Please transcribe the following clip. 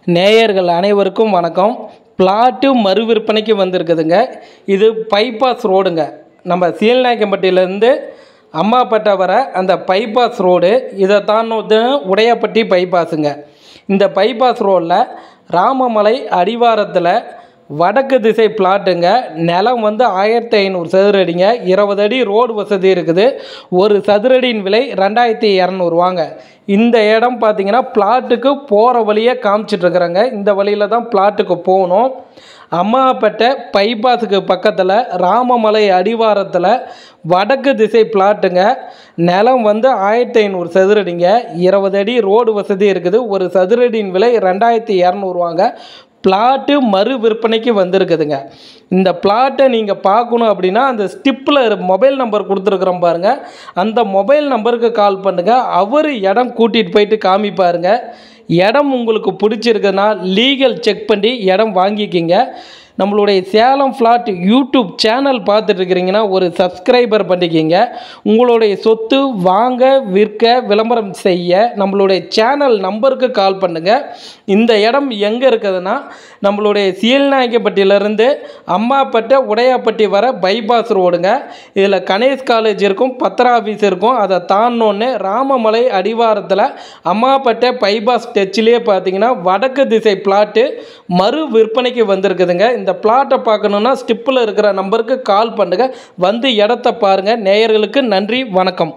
நேயர்கள் அனைவருக்கும் வணக்கம். பிளாட்டு மறு விற்பனைக்கு வந்திருக்குதுங்க. இது பைபாஸ் ரோடுங்க. நம்ம சீல்நாயக்கம்பட்டியிலேருந்து அம்மாப்பேட்டை வர அந்த பைபாஸ் ரோடு. இதை தான் உடையாப்பட்டி பைபாஸுங்க. இந்த பைபாஸ் ரோடில் ராமமலை அடிவாரத்தில் வடக்கு திசை பிளாட்டுங்க. நிலம் 1500 சதுரடிங்க. 20 அடி ரோடு வசதி இருக்குது. ஒரு சதுரடியின் விலை 2200 வாங்க. இந்த இடம் பார்த்தீங்கன்னா பிளாட்டுக்கு போகிற வழியை காமிச்சிட்ருக்குறேங்க. இந்த வழியில் தான் பிளாட்டுக்கு போகணும். அம்மாப்பேட்டை பைபாஸுக்கு பக்கத்தில் ராமமலை அடிவாரத்தில் வடக்கு திசை பிளாட்டுங்க. நிலம் 1500 சதுரடிங்க. 20 அடி ரோடு வசதி இருக்குது. ஒரு சதுரடியின் விலை 2200 வாங்க. பிளாட்டு மறு விற்பனைக்கு வந்திருக்குதுங்க. இந்த பிளாட்டை நீங்கள் பார்க்கணும் அப்படின்னா அந்த ஸ்டிப்பில் மொபைல் நம்பர் கொடுத்துருக்குறோம் பாருங்கள். அந்த மொபைல் நம்பருக்கு கால் பண்ணுங்கள். அவர் இடம் கூட்டிகிட்டு போயிட்டு காமிப்பாருங்க. இடம் உங்களுக்கு பிடிச்சிருக்குன்னா லீகல் செக் பண்ணி இடம் வாங்கிக்கிங்க. நம்மளுடைய சேலம் ஃப்ளாட் யூடியூப் சேனல் பார்த்துட்ருக்கிறீங்கன்னா ஒரு சப்ஸ்கிரைபர் பண்ணிக்கிங்க. உங்களுடைய சொத்து வாங்க விற்க விளம்பரம் செய்ய நம்மளுடைய சேனல் நம்பருக்கு கால் பண்ணுங்கள். இந்த இடம் எங்கே இருக்குதுன்னா நம்மளுடைய சீல்நாயக்கம்பட்டியிலேருந்து அம்மாப்பேட்டை உடையாப்பட்டி வர பைபாஸ் ரோடுங்க. இதில் கணேஷ் காலேஜ் இருக்கும், பத்திர ஆஃபீஸ் இருக்கும். அதை தாண்டோன்னு ராமமலை அடிவாரத்தில் அம்மாப்பேட்டை பைபாஸ் டச்சிலே பார்த்தீங்கன்னா வடக்கு திசை பிளாட்டு மறு விற்பனைக்கு வந்திருக்குதுங்க. இந்த பிளாட்டை பார்க்கணுன்னா ஸ்டிப்பில் இருக்கிற நம்பருக்கு கால் பண்ணுங்கள். வந்து இடத்த பாருங்கள். நேயர்களுக்கு நன்றி, வணக்கம்.